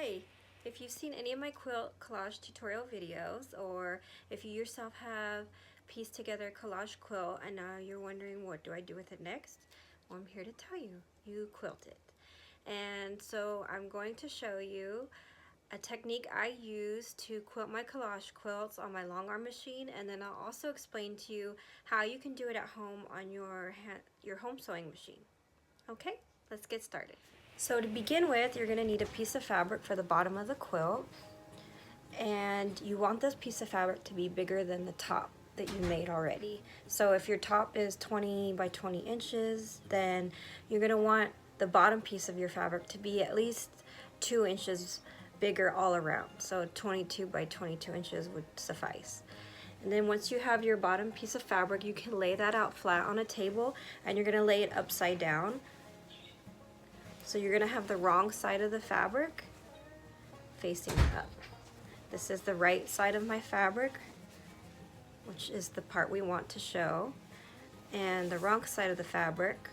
Hi! If you've seen any of my quilt collage tutorial videos, or if you yourself have pieced together a collage quilt and now you're wondering what do I do with it next, well, I'm here to tell you, you quilt it. And so I'm going to show you a technique I use to quilt my collage quilts on my long arm machine, and then I'll also explain to you how you can do it at home on your home sewing machine. Okay, let's get started. So to begin with, you're going to need a piece of fabric for the bottom of the quilt, and you want this piece of fabric to be bigger than the top that you made already. So if your top is 20 by 20 inches, then you're going to want the bottom piece of your fabric to be at least 2 inches bigger all around. So 22 by 22 inches would suffice. And then once you have your bottom piece of fabric, you can lay that out flat on a table, and you're going to lay it upside down. So you're going to have the wrong side of the fabric facing up. This is the right side of my fabric, which is the part we want to show. And the wrong side of the fabric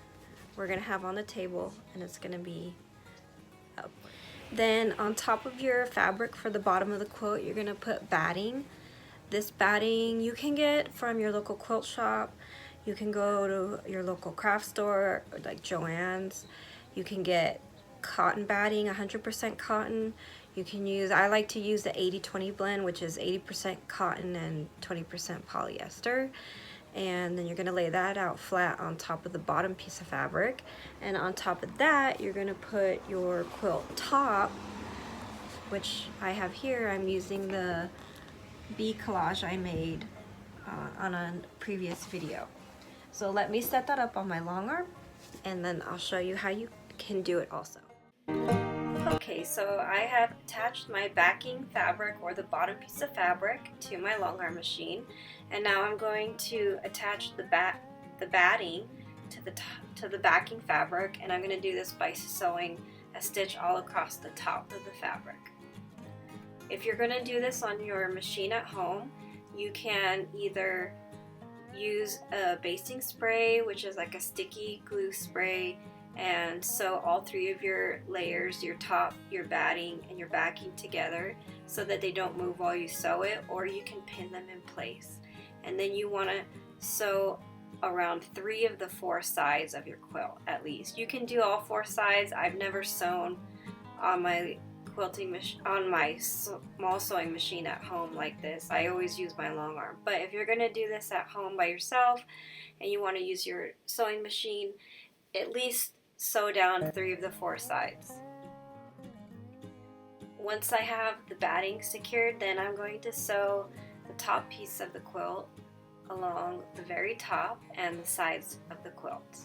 we're going to have on the table, and it's going to be up. Then on top of your fabric for the bottom of the quilt, you're going to put batting. This batting you can get from your local quilt shop. You can go to your local craft store like Joann's. You can get cotton batting, 100% cotton. You can use, I like to use the 80-20 blend, which is 80% cotton and 20% polyester. And then you're going to lay that out flat on top of the bottom piece of fabric. And on top of that, you're going to put your quilt top, which I have here. I'm using the bee collage I made on a previous video. So let me set that up on my long arm, and then I'll show you how you can do it also. Okay, so I have attached my backing fabric, or the bottom piece of fabric, to my long arm machine, and now I'm going to attach the batting to the backing fabric, and I'm going to do this by sewing a stitch all across the top of the fabric. If you're going to do this on your machine at home, you can either use a basting spray, which is like a sticky glue spray, and sew all 3 of your layers, your top, your batting, and your backing together so that they don't move while you sew it, or you can pin them in place. And then you want to sew around 3 of the 4 sides of your quilt at least. You can do all 4 sides. I've never sewn on my on my small sewing machine at home like this. I always use my long arm. But if you're going to do this at home by yourself and you want to use your sewing machine, at least sew down 3 of the 4 sides. Once I have the batting secured, then I'm going to sew the top piece of the quilt along the very top and the sides of the quilt.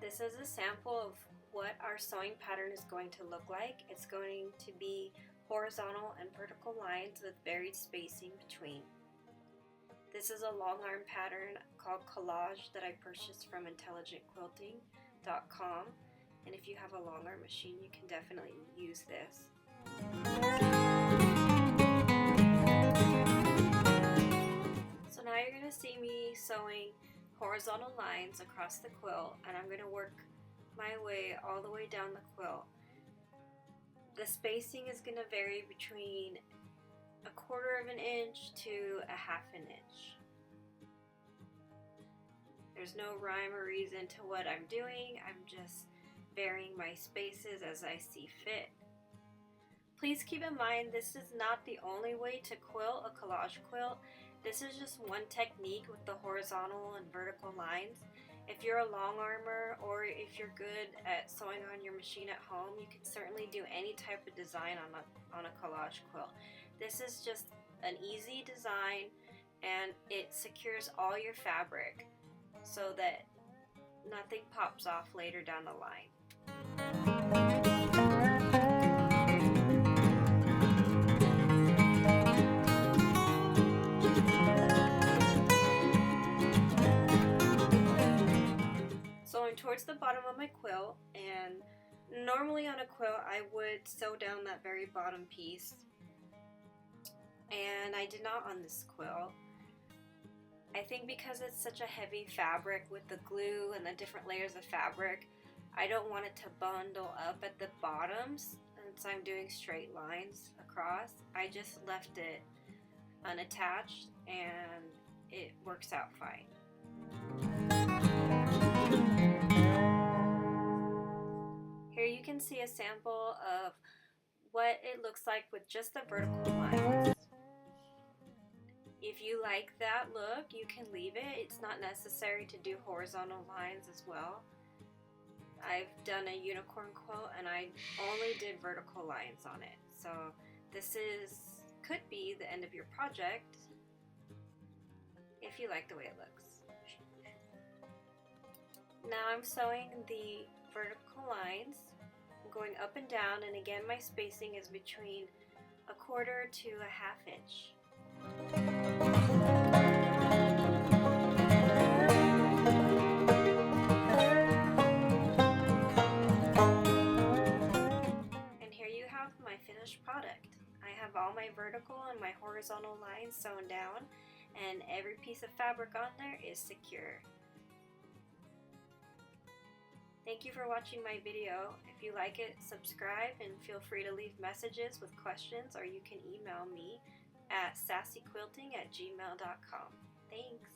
This is a sample of what our sewing pattern is going to look like. It's going to be horizontal and vertical lines with varied spacing between. This is a long arm pattern called collage that I purchased from intelligentquilting.com, and if you have a long arm machine, you can definitely use this. So now you're going to see me sewing horizontal lines across the quilt, and I'm going to work my way all the way down the quilt. The spacing is going to vary between 1/4 of an inch to 1/2 inch. There's no rhyme or reason to what I'm doing. I'm just varying my spaces as I see fit. Please keep in mind this is not the only way to quilt a collage quilt. This is just one technique with the horizontal and vertical lines. If you're a long armer, or if you're good at sewing on your machine at home, you can certainly do any type of design on a collage quilt. This is just an easy design, and it secures all your fabric so that nothing pops off later down the line. Sewing towards the bottom of my quilt, and normally on a quilt I would sew down that very bottom piece and I did not on this quilt. I think because it's such a heavy fabric with the glue and the different layers of fabric, I don't want it to bundle up at the bottoms, and so I'm doing straight lines across. I just left it unattached and it works out fine. Here you can see a sample of what it looks like with just the vertical lines. If you like that look, you can leave it. It's not necessary to do horizontal lines as well. I've done a unicorn quilt and I only did vertical lines on it. So this could be the end of your project if you like the way it looks. Now I'm sewing the vertical lines. I'm going up and down, and again my spacing is between 1/4 to 1/2 inch. And here you have my finished product. I have all my vertical and my horizontal lines sewn down, and every piece of fabric on there is secure. Thank you for watching my video. If you like it, subscribe and feel free to leave messages with questions, or you can email me at sassyquilting@gmail.com. Thanks!